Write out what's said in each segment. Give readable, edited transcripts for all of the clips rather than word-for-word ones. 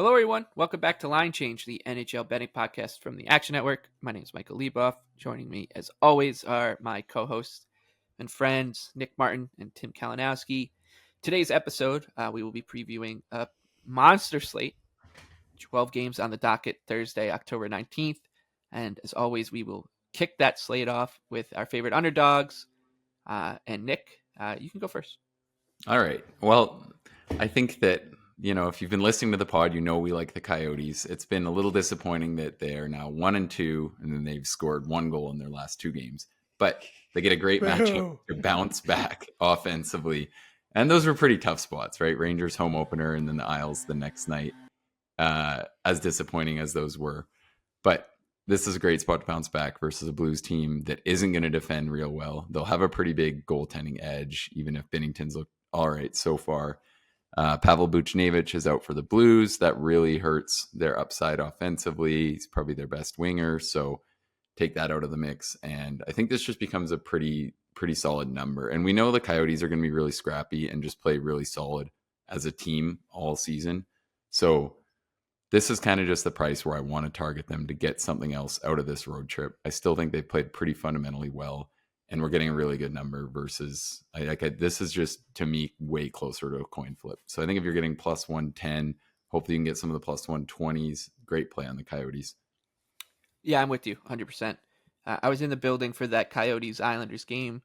Hello, everyone. Welcome back to Line Change, the NHL betting podcast from the Action Network. My name is Michael Leboff. Joining me, as always, are my co-hosts and friends, Nick Martin and Tim Kalinowski. Today's episode, we will be previewing a monster slate, 12 games on the docket Thursday, October 19th. And as always, we will kick that slate off with our favorite underdogs. And Nick, you can go first. All right. Well, I think that, if you've been listening to the pod, we like the Coyotes. It's been a little disappointing that they are now 1-2, and then they've scored one goal in their last two games. But they get a great matchup to bounce back offensively. And those were pretty tough spots, right? Rangers home opener and then the Isles the next night, as disappointing as those were. But this is a great spot to bounce back versus a Blues team that isn't going to defend real well. They'll have a pretty big goaltending edge, even if Binnington's looked all right so far. Pavel Buchnevich is out for the Blues. That really hurts their upside offensively. He's probably their best winger, so take that out of the mix. And I think this just becomes a pretty solid number. And we know the Coyotes are going to be really scrappy and just play really solid as a team all season. So this is kind of just the price where I want to target them to get something else out of this road trip. I still think they played pretty fundamentally well, and we're getting a really good number versus this is just, to me, way closer to a coin flip. So I think if you're getting plus 110, hopefully you can get some of the plus 120s. Great play on the Coyotes. Yeah, I'm with you 100%. I was in the building for that Coyotes-Islanders game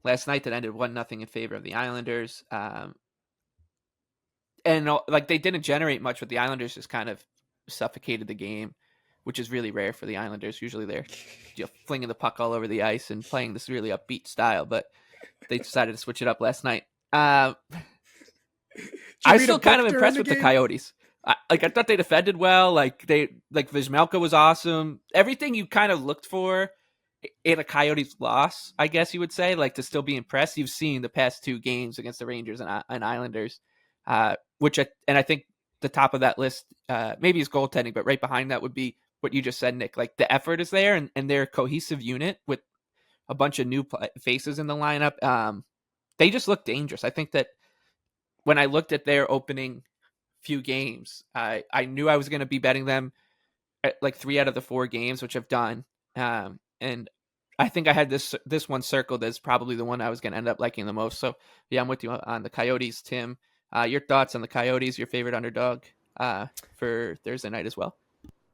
last night that ended 1-0 in favor of the Islanders. And they didn't generate much, but the Islanders just kind of suffocated the game, which is really rare for the Islanders. Usually they're flinging the puck all over the ice and playing this really upbeat style, but they decided to switch it up last night. I was still kind of impressed with the Coyotes. I thought they defended well. Vizmelka was awesome. Everything you kind of looked for in a Coyotes loss, I guess you would say, to still be impressed. You've seen the past two games against the Rangers and Islanders, I think the top of that list, maybe is goaltending, but right behind that would be what you just said, Nick. The effort is there, and they're a cohesive unit with a bunch of new faces in the lineup. They just look dangerous. I think that when I looked at their opening few games, I knew I was going to be betting them at 3 out of the 4 games, which I've done. And I think I had this one circled as probably the one I was going to end up liking the most. So yeah, I'm with you on the Coyotes, Tim. Your thoughts on the Coyotes, your favorite underdog for Thursday night as well?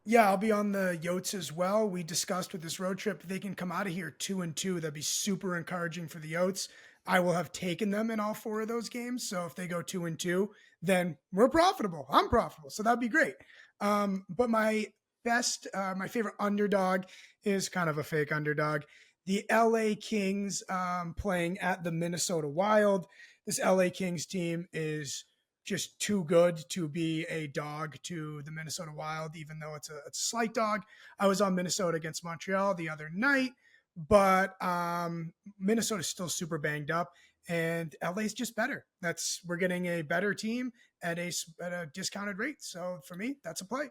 Yeah, I'll be on the Yotes as well. We discussed with this road trip, if they can come out of here 2-2, that'd be super encouraging for the Yotes. I will have taken them in all 4 of those games. So if they go 2-2, then we're profitable. I'm profitable. So that'd be great. But my favorite underdog is kind of a fake underdog. The LA Kings playing at the Minnesota Wild. This LA Kings team is just too good to be a dog to the Minnesota Wild, even though it's a slight dog. I was on Minnesota against Montreal the other night, but Minnesota's still super banged up, and LA's just better. We're getting a better team at a discounted rate. So for me, that's a play.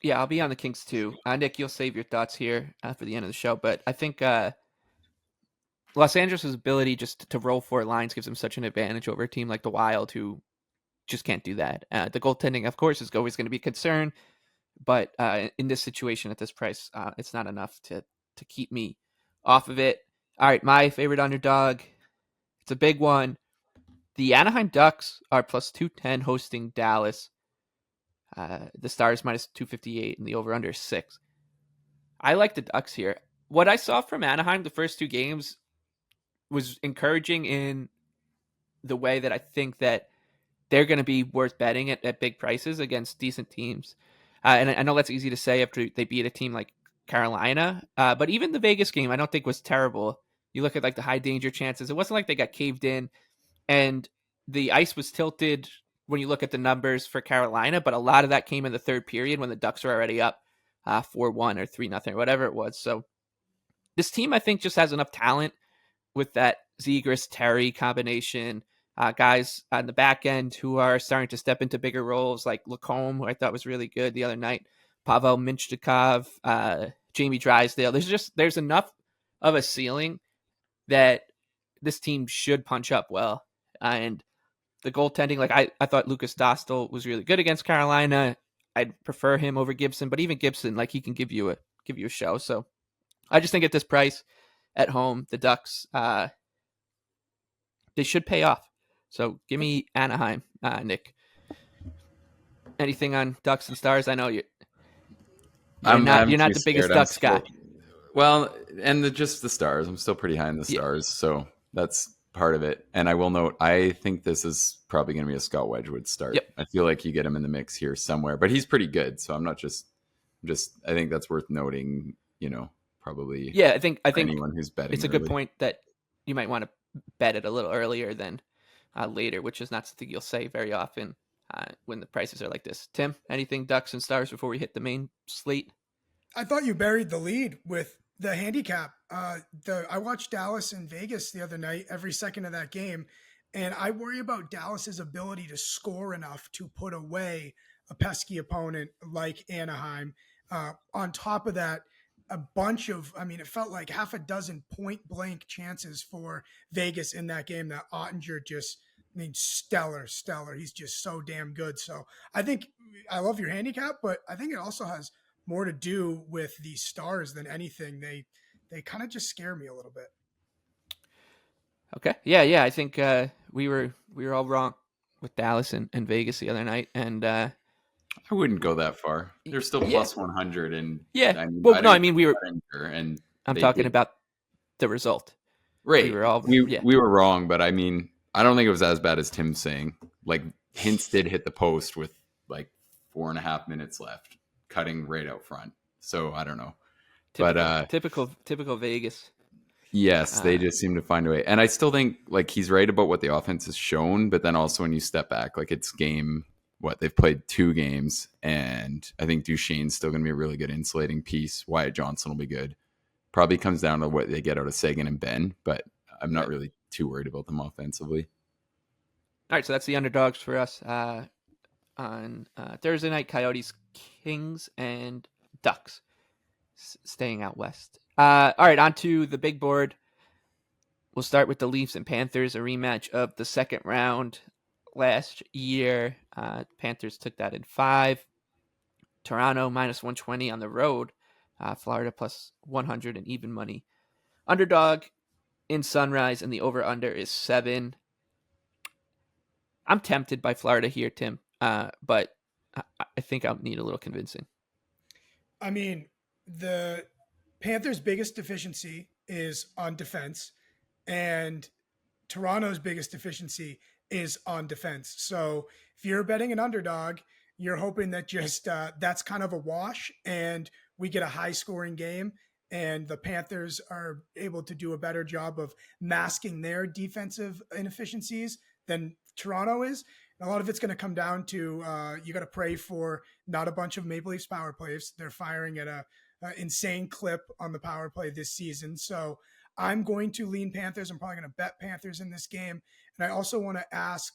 Yeah, I'll be on the Kings too. Nick, you'll save your thoughts here for the end of the show, but I think Los Angeles' ability just to roll 4 lines gives them such an advantage over a team like the Wild, who just can't do that. The goaltending, of course, is always going to be a concern, but in this situation at this price, it's not enough to keep me off of it. All right, my favorite underdog. It's a big one. The Anaheim Ducks are plus 210 hosting Dallas. The Stars minus 258 and the over-under is 6. I like the Ducks here. What I saw from Anaheim the first 2 games was encouraging in the way that I think that they're going to be worth betting at big prices against decent teams. And I know that's easy to say after they beat a team like Carolina, but even the Vegas game I don't think was terrible. You look at the high danger chances. It wasn't like they got caved in, and the ice was tilted when you look at the numbers for Carolina, but a lot of that came in the third period when the Ducks were already up 4-1 or 3-0, whatever it was. So this team, I think, just has enough talent with that Zegras-Terry combination. Guys on the back end who are starting to step into bigger roles, like Lacombe, who I thought was really good the other night, Pavel Mintyukov, Jamie Drysdale. There's enough of a ceiling that this team should punch up well. And the goaltending, like I thought Lucas Dostal was really good against Carolina. I'd prefer him over Gibson, but even Gibson, like he can give you a show. So I just think at this price at home, the Ducks, they should pay off. So give me Anaheim, Nick. Anything on Ducks and Stars? I know you're I'm not too the scared. biggest I'm Ducks still, guy. well, and just the Stars. I'm still pretty high in the Yeah. Stars, so that's part of it. And I will note, I think this is probably going to be a Scott Wedgwood start. Yep. I feel like you get him in the mix here somewhere, but he's pretty good. So I'm not just I think that's worth noting. Probably. Yeah, I think anyone who's betting, it's a good point that you might want to bet it a little earlier than later, which is not something you'll say very often when the prices are like this. Tim, anything Ducks and Stars before we hit the main slate? I thought you buried the lead with the handicap. I watched Dallas and Vegas the other night, every second of that game, and I worry about Dallas's ability to score enough to put away a pesky opponent like Anaheim. On top of that, it felt like half a dozen point blank chances for Vegas in that game that Ottinger stellar. He's just so damn good. So I love your handicap, but I think it also has more to do with the Stars than anything. They kind of just scare me a little bit. Okay. Yeah. I think we were all wrong with Dallas and Vegas the other night, and I wouldn't go that far. They're still plus 100, and yeah. We were. And I'm talking about the result. Right. We were wrong, but I don't think it was as bad as Tim's saying. Like Hintz did hit the post with like 4.5 minutes left, cutting right out front. So I don't know. Typical Vegas. Yes, they just seem to find a way. And I still think like he's right about what the offense has shown, but then also when you step back, like it's they've played 2 games, and I think Duchesne's still going to be a really good insulating piece. Wyatt Johnson will be good. Probably comes down to what they get out of Sagan and Ben, but I'm not really too worried about them offensively. All right, so that's the underdogs for us on Thursday night. Coyotes, Kings, and Ducks staying out west. All right, on to the big board. We'll start with the Leafs and Panthers, a rematch of the second round last year. Panthers took that in 5. Toronto minus 120 on the road. Florida plus 100 and even money. Underdog in Sunrise, and the over-under is 7. I'm tempted by Florida here, Tim, but I think I'll need a little convincing. The Panthers' biggest deficiency is on defense, and Toronto's biggest deficiency is on defense. So if you're betting an underdog, you're hoping that just that's kind of a wash, and we get a high-scoring game, and the Panthers are able to do a better job of masking their defensive inefficiencies than Toronto is. And a lot of it's going to come down to you got to pray for not a bunch of Maple Leafs power plays. They're firing at a insane clip on the power play this season. So I'm going to lean Panthers. I'm probably going to bet Panthers in this game. And I also want to ask,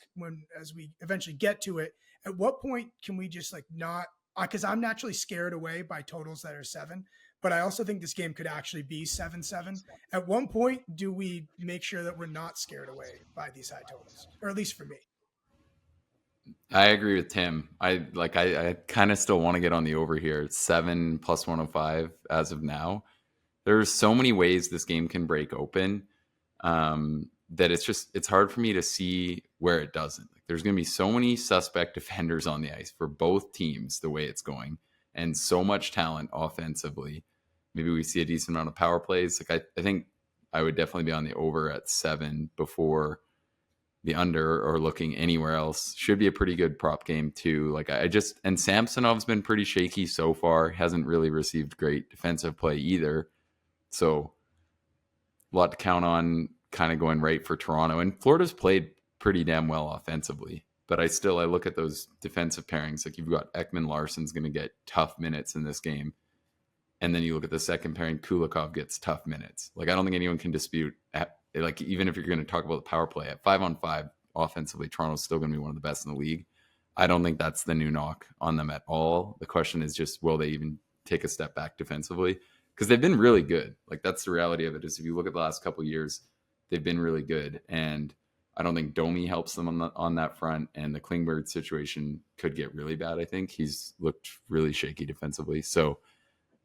as we eventually get to it, at what point can we just not, because I'm naturally scared away by totals that are 7, but I also think this game could actually be 7-7. At one point, do we make sure that we're not scared away by these high totals, or at least for me? I agree with Tim. I kind of still want to get on the over here. It's 7 plus 105 as of now. There's so many ways this game can break open that it's hard for me to see where it doesn't. There's going to be so many suspect defenders on the ice for both teams the way it's going, and so much talent offensively. Maybe we see a decent amount of power plays. I think I would definitely be on the over at 7 before the under, or looking anywhere else. Should be a pretty good prop game too. And Samsonov's been pretty shaky so far. Hasn't really received great defensive play either. So a lot to count on kind of going right for Toronto. And Florida's played pretty damn well offensively. But I look at those defensive pairings. Like you've got Ekman Larsson's going to get tough minutes in this game. And then you look at the second pairing, Kulikov gets tough minutes. I don't think anyone can dispute, even if you're going to talk about the power play, at 5-on-5 offensively, Toronto's still going to be one of the best in the league. I don't think that's the new knock on them at all. The question is just, will they even take a step back defensively? Because they've been really good. That's the reality of it, is if you look at the last couple of years, they've been really good. And I don't think Domi helps them on that front, and the Klingberg situation could get really bad. I think he's looked really shaky defensively, so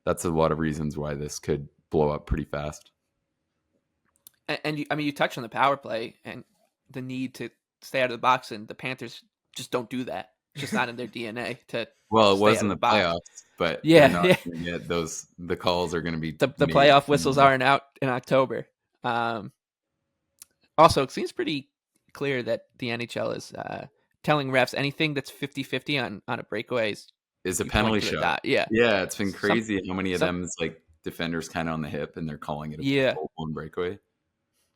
that's a lot of reasons why this could blow up pretty fast. And you touched on the power play and the need to stay out of the box, and the Panthers just don't do that. It's just not in their DNA to Well, it stay was out in of the the box. playoffs, but they're Yeah, not yeah. going to get those. The calls are going to be The made. playoff whistles aren't out in October. Also, it seems pretty clear that the NHL is telling refs anything that's 50-50 on a breakaway is a you point penalty to the shot. dot. Yeah, Yeah, it's been crazy how many of some- them is like defenders kind of on the hip and they're calling it a Yeah. full-blown breakaway.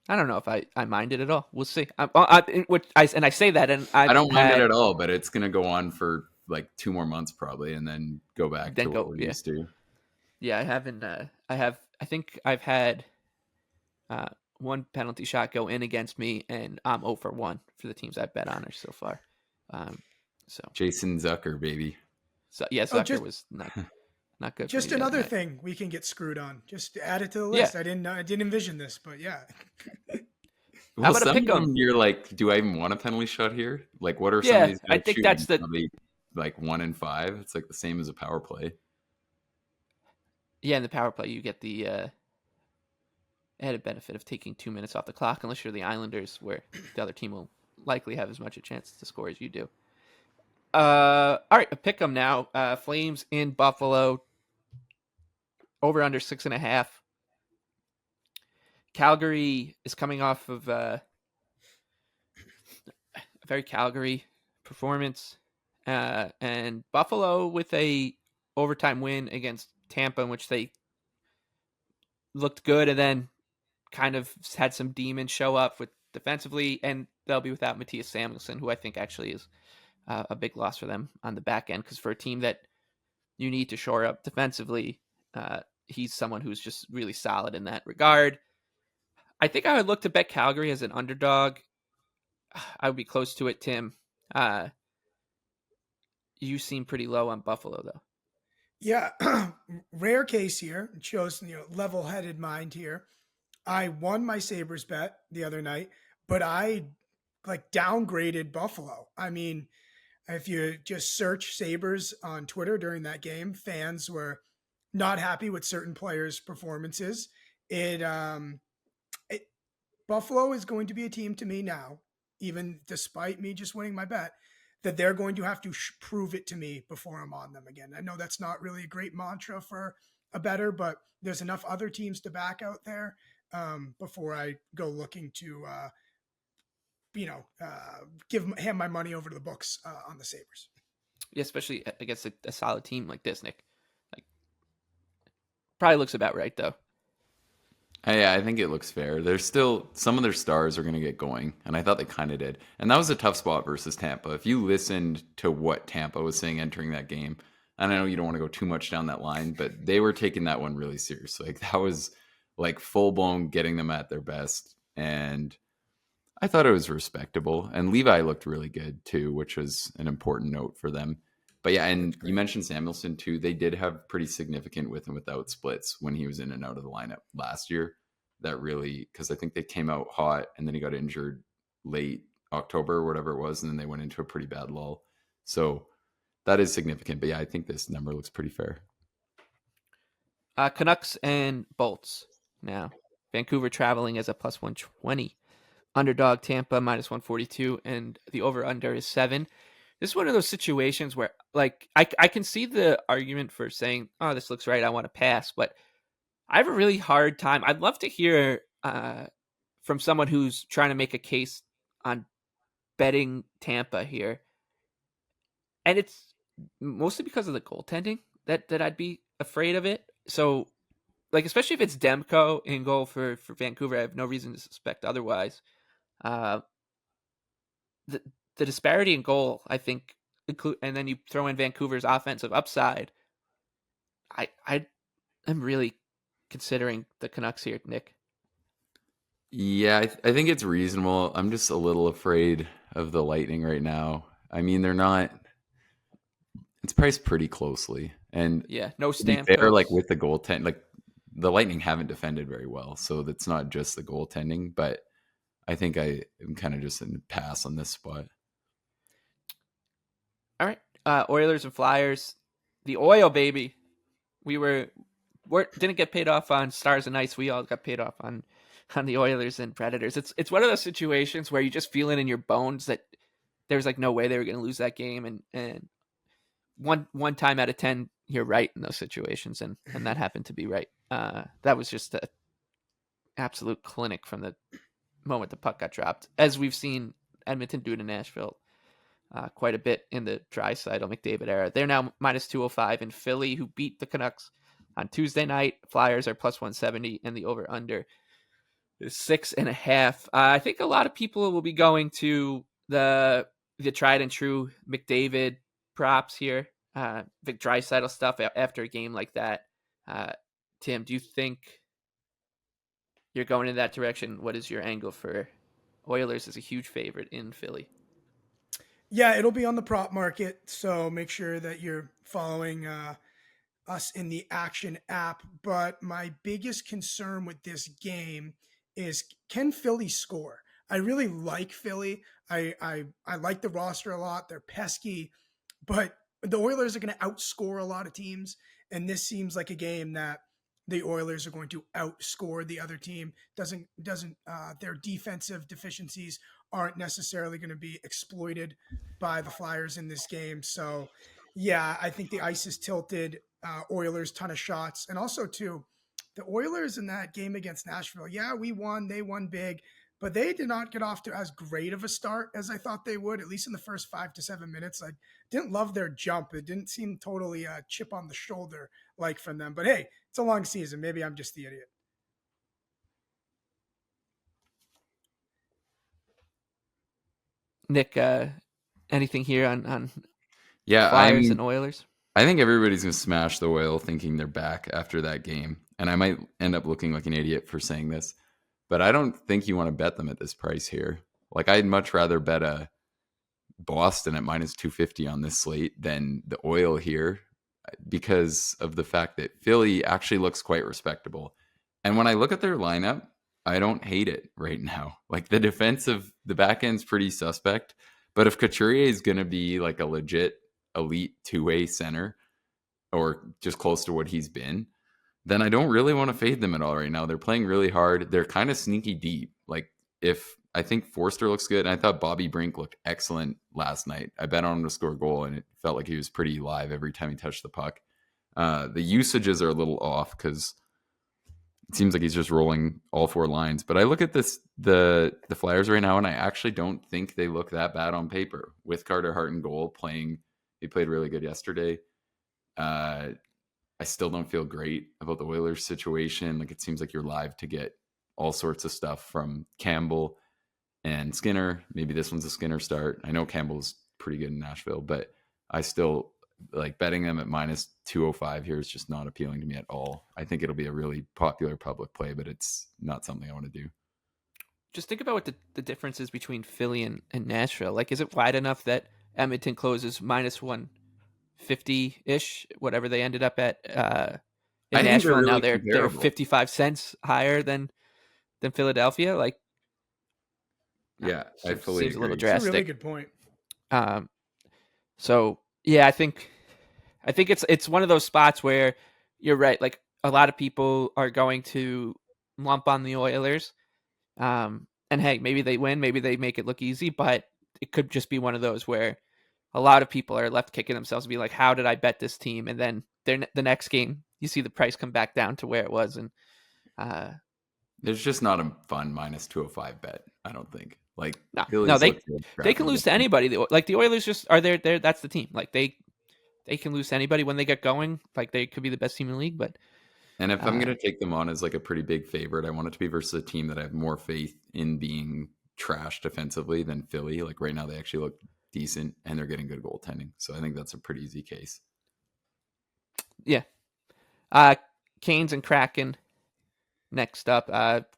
I don't know if I mind it at all. We'll see. I say that, and I don't mind it at all, but it's going to go on for like 2 more months probably, and then go back to what we're used to. Yeah, I haven't. I think I've had one penalty shot go in against me, and I'm 0 for 1 for the teams I've bet on her so far. So Jason Zucker, baby. So yeah, Zucker was not good. Just another thing we can get screwed on. Just add it to the list. Yeah. I didn't envision this, but yeah. Well, some of them you're like, do I even want a penalty shot here? Like, what are some of these guys I think that's probably like 1 in 5. It's like the same as a power play. Yeah, in the power play you get the added benefit of taking 2 minutes off the clock, unless you're the Islanders, where the other team will likely have as much a chance to score as you do. All right, a pick 'em now. Flames in Buffalo. Over under 6.5. Calgary is coming off of a very Calgary performance, and Buffalo with a overtime win against Tampa, in which they looked good and then kind of had some demons show up with defensively, and they'll be without Matthias Samuelsson, who I think actually is a big loss for them on the back end, because for a team that you need to shore up defensively, he's someone who's just really solid in that regard. I think I would look to bet Calgary as an underdog. I would be close to it, Tim. You seem pretty low on Buffalo, though. Yeah, rare case here. It shows level-headed mind here. I won my Sabers bet the other night, but I downgraded Buffalo. I mean, if you just search Sabers on Twitter during that game, fans were not happy with certain players' performances. Buffalo is going to be a team to me now, even despite me just winning my bet, that they're going to have to prove it to me before I'm on them again. I know that's not really a great mantra for a bettor, but there's enough other teams to back out there before I go looking to, hand my money over to the books on the Sabres. Yeah, especially against a solid team like this, Nick. Probably looks about right, though. Yeah, I think it looks fair. There's still some of their stars are going to get going, and I thought they kind of did. And that was a tough spot versus Tampa. If you listened to what Tampa was saying entering that game, and I know you don't want to go too much down that line, but they were taking that one really seriously. Like, that was like full blown getting them at their best, and I thought it was respectable. And Levi looked really good too, which was an important note for them. But yeah, and you mentioned Samuelsson too. They did have pretty significant with and without splits when he was in and out of the lineup last year. That really, because I think they came out hot and then he got injured late October or whatever it was, and then they went into a pretty bad lull. So that is significant. But yeah, I think this number looks pretty fair. Canucks and Bolts now. Vancouver traveling as a plus 120. Underdog Tampa minus 142, and the over-under is 7. This is one of those situations where, like, I can see the argument for saying, oh, this looks right, I want to pass, but I have a really hard time. I'd love to hear from someone who's trying to make a case on betting Tampa here. And it's mostly because of the goaltending that I'd be afraid of it. So, like, especially if it's Demko in goal for Vancouver, I have no reason to suspect otherwise. The disparity in goal, I think, and then you throw in Vancouver's offensive upside. I'm really considering the Canucks here, Nick. Yeah, I think it's reasonable. I'm just a little afraid of the Lightning right now. I mean, they're not. It's priced pretty closely, and yeah, no Stamkos. They're like with the goaltending. Like, the Lightning haven't defended very well, so that's not just the goaltending, but I think I am kind of just in pass on this spot. All right. Oilers and Flyers. The oil, baby. We didn't get paid off on Stars and Ice. We all got paid off on the Oilers and Predators. It's one of those situations where you just feel it in your bones that there's like no way they were going to lose that game, and one time out of 10 you're right in those situations, and that happened to be right. That was just a absolute clinic from the moment the puck got dropped, as we've seen Edmonton do to Nashville quite a bit in the Draisaitl McDavid era. They're now minus 205 in Philly, who beat the Canucks on Tuesday night. Flyers are plus 170, and the over under is 6.5. I think a lot of people will be going to the tried and true McDavid props here, the Draisaitl stuff after a game like that. Tim, do you think you're going in that direction? What is your angle for Oilers as a huge favorite in Philly? Yeah, it'll be on the prop market, so make sure that you're following us in the Action app. But my biggest concern with this game is, can Philly score? I really like Philly. I like the roster a lot. They're pesky, but the Oilers are going to outscore a lot of teams, and this seems like a game that the Oilers are going to outscore the other team. Doesn't their defensive deficiencies aren't necessarily going to be exploited by the Flyers in this game. So, yeah, I think the ice is tilted. Oilers, ton of shots, and also too, the Oilers in that game against Nashville. Yeah, we won. They won big, but they did not get off to as great of a start as I thought they would. At least in the first 5 to 7 minutes, I didn't love their jump. It didn't seem totally a chip on the shoulder like from them. But hey, it's a long season. Maybe I'm just the idiot. Nick, anything here on Yeah, Flyers and Oilers? I think everybody's going to smash the Oil thinking they're back after that game. And I might end up looking like an idiot for saying this, but I don't think you want to bet them at this price here. Like, I'd much rather bet a Boston at minus 250 on this slate than the Oil here, because of the fact that Philly actually looks quite respectable. And when I look at their lineup, I don't hate it right now. Like, the back end's pretty suspect. But if Couturier is going to be like a legit elite two-way center, or just close to what he's been, then I don't really want to fade them at all right now. They're playing really hard. They're kind of sneaky deep. Like, if I think Forster looks good, and I thought Bobby Brink looked excellent last night. I bet on him to score a goal, and it felt like he was pretty live every time he touched the puck. The usages are a little off because it seems like he's just rolling all four lines. But I look at the Flyers right now, and I actually don't think they look that bad on paper. With Carter Hart in goal, he played really good yesterday. I still don't feel great about the Oilers situation. Like, it seems like you're live to get all sorts of stuff from Campbell and Skinner. Maybe this one's a Skinner start. I know Campbell's pretty good in Nashville, but I still like betting them at minus 205 here is just not appealing to me at all. I think it'll be a really popular public play, but it's not something I want to do. Just think about what the difference is between Philly and Nashville. Like, is it wide enough that Edmonton closes minus 150-ish, whatever they ended up at in Nashville, and now they're 55 cents higher than Philadelphia? Like, yeah, I fully seems agree. a little drastic. That's a really good point. So yeah, I think it's one of those spots where you're right. Like, a lot of people are going to lump on the Oilers. And hey, maybe they win, maybe they make it look easy, but it could just be one of those where a lot of people are left kicking themselves and be like, how did I bet this team? And then the next game, you see the price come back down to where it was. And there's just not a fun minus 205 bet, I don't think. Like, no, they can lose to anybody. Like, the Oilers just are there. That's the team. Like, they can lose to anybody when they get going. Like, they could be the best team in the league, but. And if I'm going to take them on as like a pretty big favorite, I want it to be versus a team that I have more faith in being trashed defensively than Philly. Like, right now, they actually look decent and they're getting good goaltending. So I think that's a pretty easy case. Yeah. Canes and Kraken next up.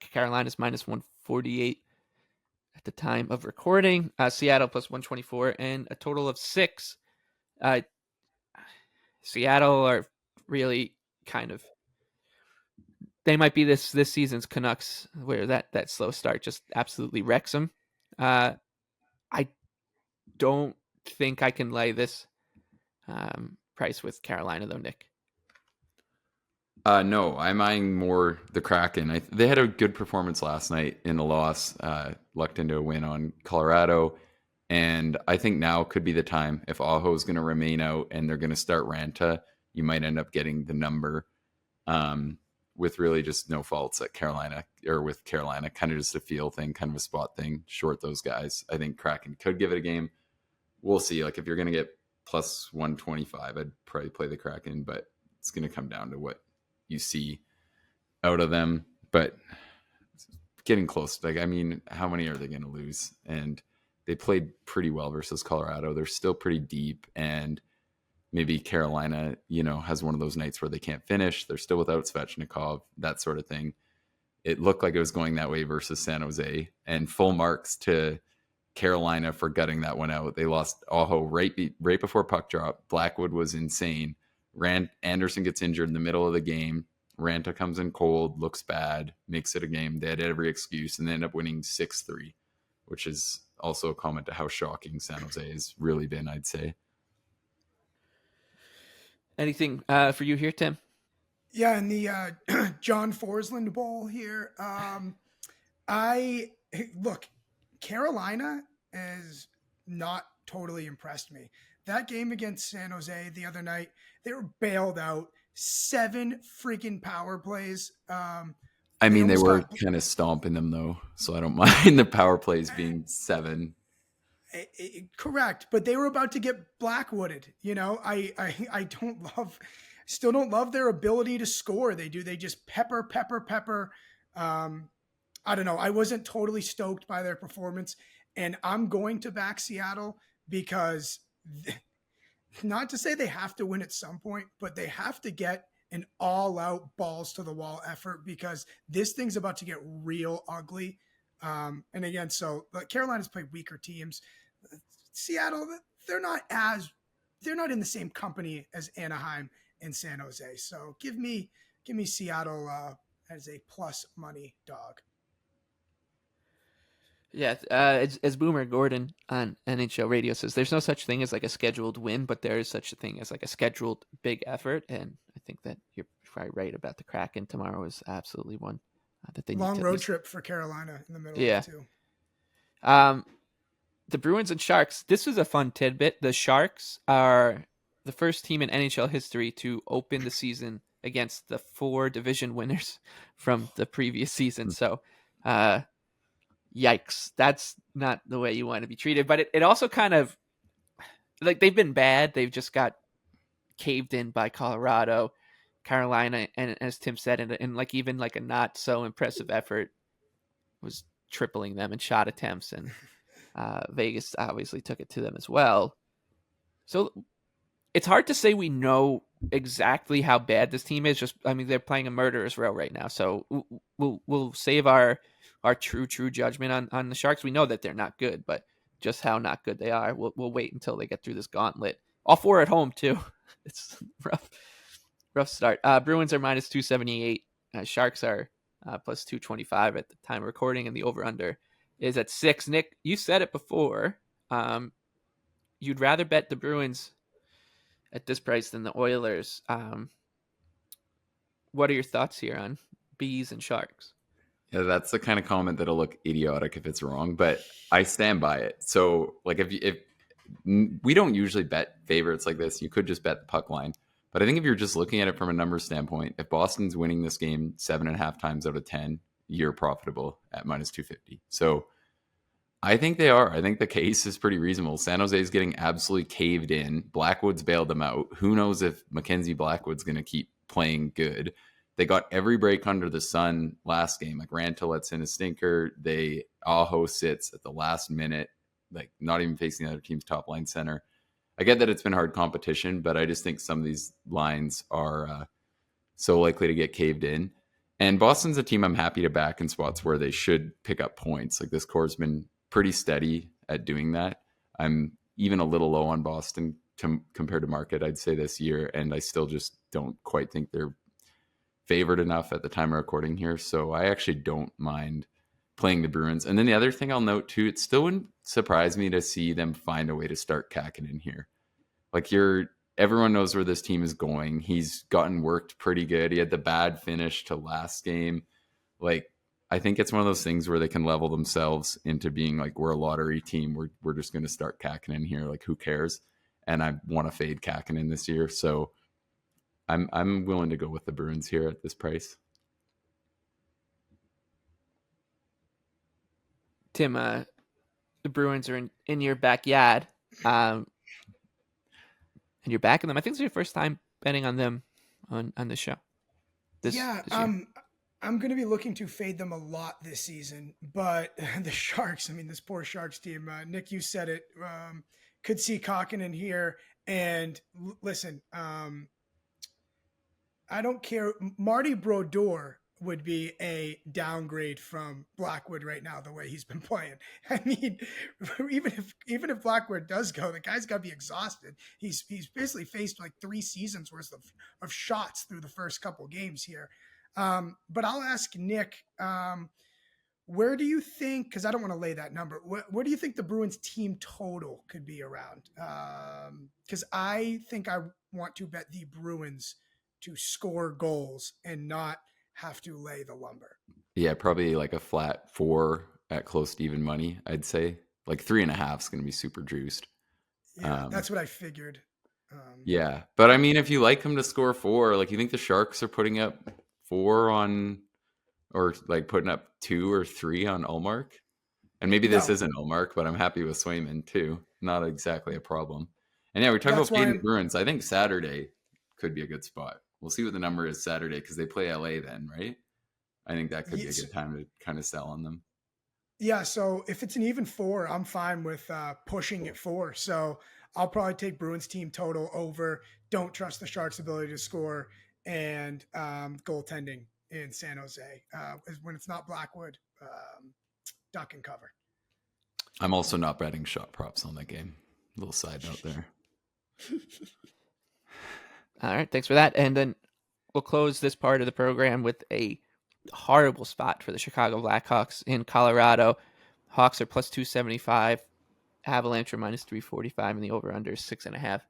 Carolina's minus 148 at the time of recording. Seattle plus 124 and a total of 6. Seattle are really kind of they might be this season's Canucks, where that slow start just absolutely wrecks them. I don't think I can lay this price with Carolina though, Nick. No, I'm eyeing more the Kraken. They had a good performance last night in the loss, lucked into a win on Colorado. And I think now could be the time. If Aho is going to remain out and they're going to start Ranta, you might end up getting the number with really just no faults at Carolina, or with Carolina, kind of just a feel thing, kind of a spot thing, short those guys. I think Kraken could give it a game. We'll see. Like if you're going to get plus 125, I'd probably play the Kraken, but it's going to come down to what you see out of them. But getting close. Like, I mean, how many are they going to lose? And they played pretty well versus Colorado. They're still pretty deep, and maybe Carolina, has one of those nights where they can't finish. They're still without Svechnikov, that sort of thing. It looked like it was going that way versus San Jose, and full marks to Carolina for gutting that one out. They lost Aho right before puck drop. Blackwood was insane. Anderson gets injured in the middle of the game. Ranta comes in cold, looks bad, makes it a game. They had every excuse, and they end up winning 6-3, which is also a comment to how shocking San Jose has really been, I'd say. Anything for you here, Tim? Yeah, in the John Forsland Bowl here, look, Carolina has not totally impressed me. That game against San Jose the other night, they were bailed out. 7 freaking power plays. I mean, they were kind of stomping them, though, so I don't mind the power plays being 7. Correct, but they were about to get blackwooded. I still don't love their ability to score. They just pepper. I don't know. I wasn't totally stoked by their performance, and I'm going to back Seattle because not to say they have to win at some point, but they have to get an all-out balls to the wall effort because this thing's about to get real ugly. And again, so Carolina's played weaker teams. Seattle, they're not in the same company as Anaheim and San Jose. So give me Seattle as a plus money dog. Yeah, as Boomer Gordon on NHL Radio says, there's no such thing as like a scheduled win, but there is such a thing as like a scheduled big effort. And I think that you're probably right about the Kraken. Tomorrow is absolutely one that they long need to road trip for Carolina in the middle yeah. of it too. The Bruins and Sharks. This was a fun tidbit. The Sharks are the first team in NHL history to open the season against the 4 division winners from the previous season. So, yikes, that's not the way you want to be treated. But it also kind of, like, they've been bad. They've just got caved in by Colorado, Carolina, and as Tim said, and like even like a not so impressive effort was tripling them in shot attempts, and Vegas obviously took it to them as well. So it's hard to say we know exactly how bad this team is. I mean, they're playing a murderer's row right now. So we'll save our true judgment on the Sharks. We know that they're not good, but just how not good they are, we'll wait until they get through this gauntlet. All 4 at home too. It's rough start. Bruins are minus 278. Sharks are plus 225 at the time of recording, and the over-under is at 6. Nick, you said it before. You'd rather bet the Bruins at this price than the Oilers. What are your thoughts here on Bees and Sharks? Yeah, that's the kind of comment that'll look idiotic if it's wrong, but I stand by it. So, like, if we don't usually bet favorites like this, you could just bet the puck line. But I think if you're just looking at it from a numbers standpoint, if Boston's winning this game 7.5 times out of 10, you're profitable at minus 250. So I think they are. I think the case is pretty reasonable. San Jose is getting absolutely caved in. Blackwood's bailed them out. Who knows if Mackenzie Blackwood's going to keep playing good. They got every break under the sun last game. Like, Ranta lets in a stinker. Aho sits at the last minute, like not even facing the other team's top line center. I get that it's been hard competition, but I just think some of these lines are so likely to get caved in. And Boston's a team I'm happy to back in spots where they should pick up points. Like, this core's been pretty steady at doing that. I'm even a little low on Boston compared to market, I'd say, this year, and I still just don't quite think they're favored enough at the time of recording here, so I actually don't mind playing the Bruins. And then the other thing I'll note too, it still wouldn't surprise me to see them find a way to start Kracken in here. Like everyone knows where this team is going. He's gotten worked pretty good. He had the bad finish to last game. Like, I think it's one of those things where they can level themselves into being like, we're a lottery team. We're just going to start Kracken in here. Like, who cares? And I want to fade Kracken in this year. So I'm willing to go with the Bruins here at this price. Tim, the Bruins are in your backyard, and you're backing them. I think it's your first time betting on them on the show. This year. I'm going to be looking to fade them a lot this season, but the Sharks, I mean, this poor Sharks team, Nick, you said it, could see Kracken in here. And listen, I don't care. Marty Brodeur would be a downgrade from Blackwood right now, the way he's been playing. I mean, even if Blackwood does go, the guy's got to be exhausted. He's basically faced like 3 seasons worth of shots through the first couple games here. But I'll ask Nick, where do you think, because I don't want to lay that number, where do you think the Bruins team total could be around? Because I think I want to bet the Bruins to score goals and not have to lay the lumber. Yeah, probably like a flat 4 at close to even money, I'd say. Like 3.5 is going to be super juiced. Yeah, that's what I figured. Yeah, but I mean, if you like them to score 4, like, you think the Sharks are putting up 4 on, or like putting up 2 or 3 on Ullmark? And maybe this isn't Ullmark, but I'm happy with Swayman too. Not exactly a problem. And yeah, we talk about fading the Bruins. I think Saturday could be a good spot. We'll see what the number is Saturday, because they play LA then, right? I think that could be a good time to kind of sell on them. Yeah, so if it's an even 4, I'm fine with pushing it 4. So I'll probably take Bruins team total over. Don't trust the Sharks' ability to score, and goaltending in San Jose. When it's not Blackwood, duck and cover. I'm also not betting shot props on that game. Little side note there. All right, thanks for that. And then we'll close this part of the program with a horrible spot for the Chicago Blackhawks in Colorado. Hawks are plus 275, Avalanche are minus 345, and the over-under is 6.5.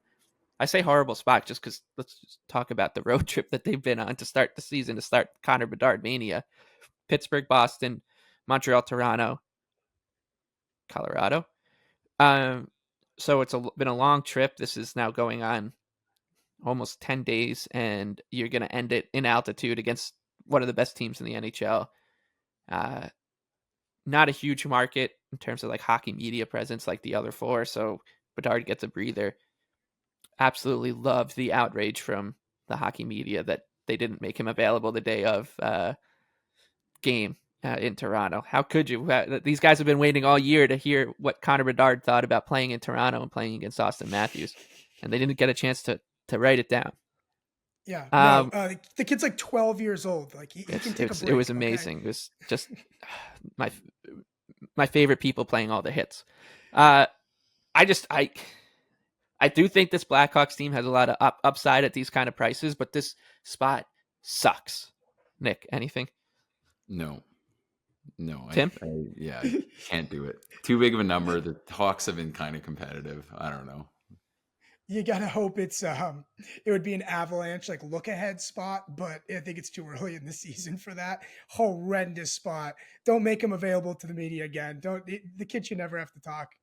I say horrible spot just because let's just talk about the road trip that they've been on to start the season, to start Connor Bedard mania. Pittsburgh, Boston, Montreal, Toronto, Colorado. So it's been a long trip. This is now going on almost 10 days, and you're going to end it in altitude against one of the best teams in the NHL. Not a huge market in terms of like hockey media presence like the other 4, so Bedard gets a breather. Absolutely loved the outrage from the hockey media that they didn't make him available the day of game in Toronto. How could you? These guys have been waiting all year to hear what Connor Bedard thought about playing in Toronto and playing against Austin Matthews, and they didn't get a chance to write it down. Yeah, the kid's like 12 years old. Like he can take a break. It was amazing. Okay? It was just my favorite people playing all the hits. I do think this Blackhawks team has a lot of upside at these kind of prices, but this spot sucks. Nick, anything? No. Tim? I can't do it. Too big of a number. The Hawks have been kind of competitive. I don't know. You gotta hope it would be an Avalanche like look ahead spot, but I think it's too early in the season for that. Horrendous spot. Don't make him available to the media again. The kid should never have to talk.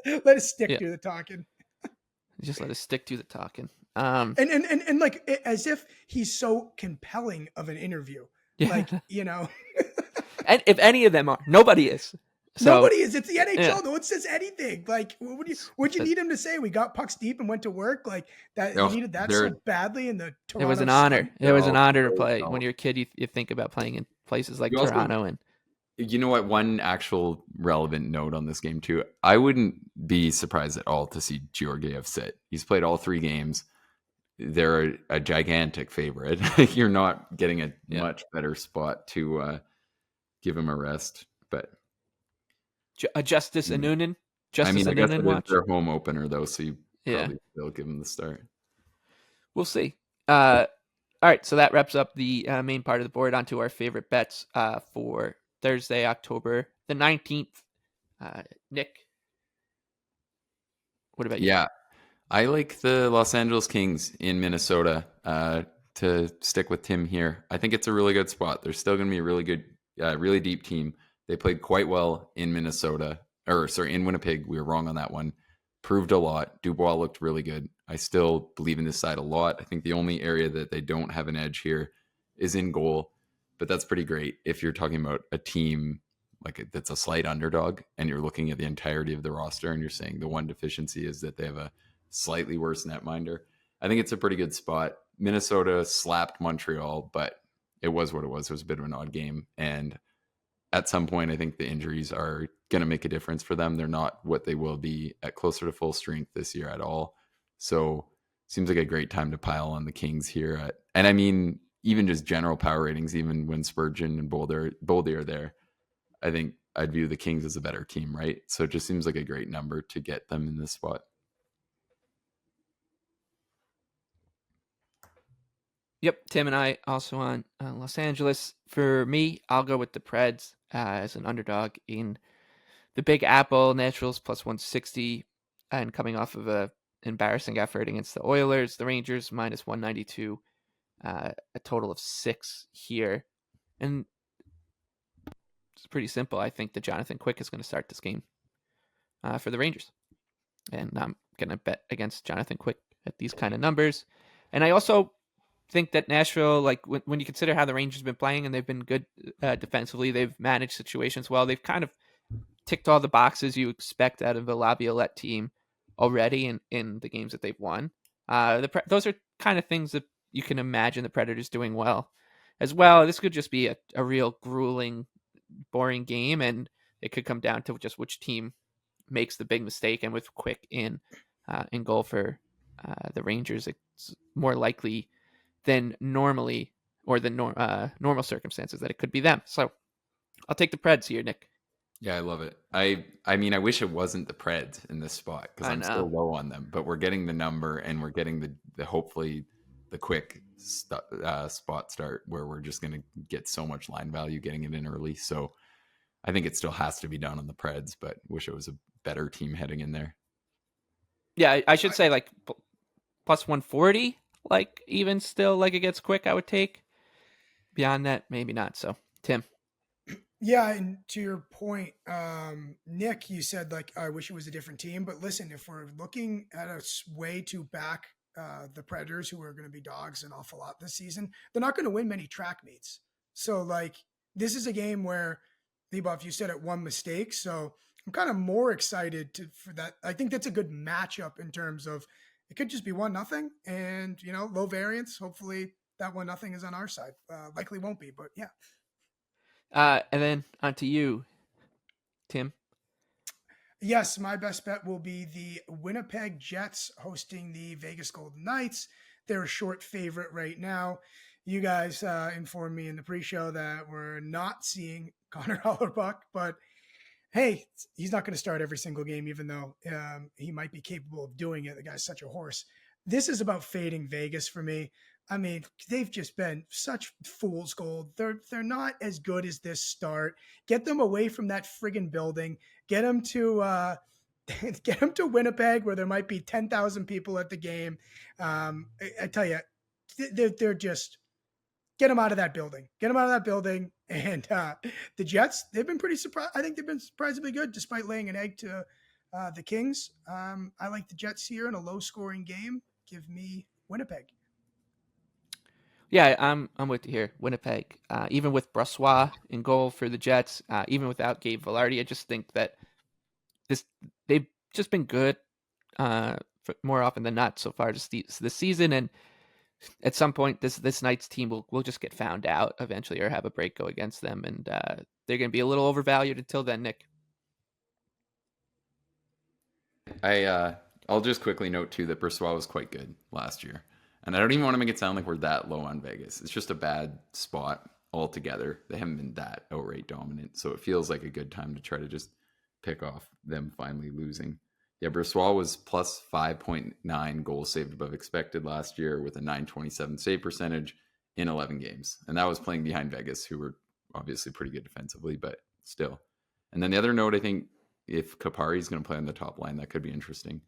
Let us stick through the talking. Just let us stick to the talking. And like as if he's so compelling of an interview. Yeah. Like, you know. And if any of them are, nobody is. So, nobody is. It's the NHL. Yeah. No one says anything. Like, what'd you need him to say? We got pucks deep and went to work. Like that. You needed that so badly in the Toronto. It was an honor. It was an honor to play. When you're a kid, you think about playing in places like Toronto. And you know what? One actual relevant note on this game too. I wouldn't be surprised at all to see Georgiev sit. He's played all 3 games. They're a gigantic favorite. You're not getting a much better spot to give him a rest, but. Justice Anunin. I guess it is their home opener though, so you probably still give them the start. We'll see. All right, so that wraps up the main part of the board. Onto our favorite bets for Thursday, October the 19th. Nick, what about you? Yeah, I like the Los Angeles Kings in Minnesota to stick with Tim here. I think it's a really good spot. They're still going to be a really good, really deep team. They played quite well in Minnesota, or sorry, in Winnipeg. We were wrong on that one. Proved a lot. Dubois looked really good. I still believe in this side a lot. I think the only area that they don't have an edge here is in goal, but that's pretty great if you're talking about a team like that's a slight underdog and you're looking at the entirety of the roster and you're saying the one deficiency is that they have a slightly worse netminder. I think it's a pretty good spot. Minnesota slapped Montreal, but it was what it was. It was a bit of an odd game. And at some point, I think the injuries are going to make a difference for them. They're not what they will be at closer to full strength this year at all. So seems like a great time to pile on the Kings here. And I mean, even just general power ratings, even when Spurgeon and Boldy are there, I think I'd view the Kings as a better team, right? So it just seems like a great number to get them in this spot. Yep, Tim and I also on Los Angeles. For me, I'll go with the Preds as an underdog in the Big Apple. Naturals plus 160, and coming off of a embarrassing effort against the Oilers. The Rangers minus 192, a total of 6 here. And it's pretty simple. I think that Jonathan Quick is going to start this game for the Rangers. And I'm going to bet against Jonathan Quick at these kind of numbers. And I also think that Nashville, like when you consider how the Rangers have been playing and they've been good defensively, they've managed situations well. They've kind of ticked all the boxes you expect out of a Laviolette team already in the games that they've won. Those are kind of things that you can imagine the Predators doing well as well. This could just be a real grueling, boring game, and it could come down to just which team makes the big mistake. And with Quick in goal for the Rangers, it's more likely than normally or than normal circumstances that it could be them. So I'll take the Preds here, Nick. Yeah, I love it. I mean, I wish it wasn't the Preds in this spot because I'm still low on them, but we're getting the number and we're getting the hopefully the quick spot start where we're just going to get so much line value getting it in early. So I think it still has to be done on the Preds, but wish it was a better team heading in there. Yeah, I should say like plus 140, like even still like it gets Quick, I would take. Beyond that, maybe not. So, Tim. Yeah, and to your point, Nick, you said like I wish it was a different team, but listen, if we're looking at a way to back the Predators, who are going to be dogs an awful lot this season, they're not going to win many track meets. So like this is a game where Leboff, you said it one mistake, so I'm kind of more excited for that. I think that's a good matchup in terms of it could just be 1-0, and low variance. Hopefully that 1-0 is on our side. Likely won't be, but yeah. And then on to you, Tim. Yes, my best bet will be the Winnipeg Jets hosting the Vegas Golden Knights. They're a short favorite right now. You guys informed me in the pre-show that we're not seeing Connor Hellerbuck, but hey, he's not going to start every single game, even though he might be capable of doing it. The guy's such a horse. This is about fading Vegas for me. I mean, they've just been such fool's gold. They're not as good as this start. Get them away from that friggin' building. Get them to Winnipeg, where there might be 10,000 people at the game. I tell you, they're just get them out of that building. Get them out of that building. And the Jets, they've been pretty surprised. I think they've been surprisingly good, despite laying an egg to the Kings. I like the Jets here in a low-scoring game. Give me Winnipeg. Yeah, I'm with you here. Winnipeg, even with Brossois in goal for the Jets, even without Gabe Vilardi, I just think that they've just been good more often than not so far this season. And at some point, this Knights team will just get found out eventually, or have a break go against them, and they're going to be a little overvalued until then. Nick, I'll just quickly note too that Brossois was quite good last year. And I don't even want to make it sound like we're that low on Vegas. It's just a bad spot altogether. They haven't been that outright dominant. So it feels like a good time to try to just pick off them finally losing. Yeah, Brossois was plus 5.9 goals saved above expected last year with a 927 save percentage. in 11 games. And that was playing behind Vegas, who were obviously pretty good defensively, but still. And then the other note, I think if Kapari is going to play on the top line, that could be interesting.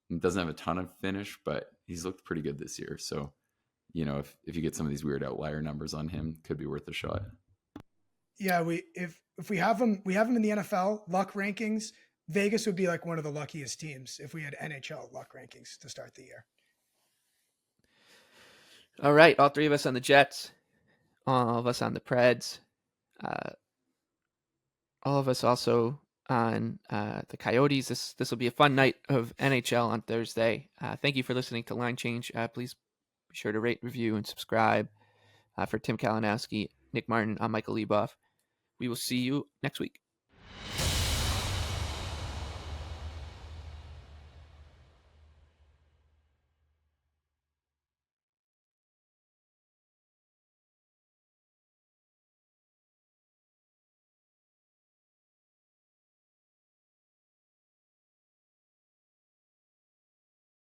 He doesn't have a ton of finish, but he's looked pretty good this year. So, if you get some of these weird outlier numbers on him, could be worth a shot. Yeah, if we have him in the NFL luck rankings, Vegas would be like one of the luckiest teams if we had NHL luck rankings to start the year. All right, all three of us on the Jets, all of us on the Preds, all of us also on the Coyotes. This will be a fun night of NHL on Thursday. Thank you for listening to Line Change. Please be sure to rate, review, and subscribe. For Tim Kalinowski, Nick Martin, I'm Michael Leboff. We will see you next week.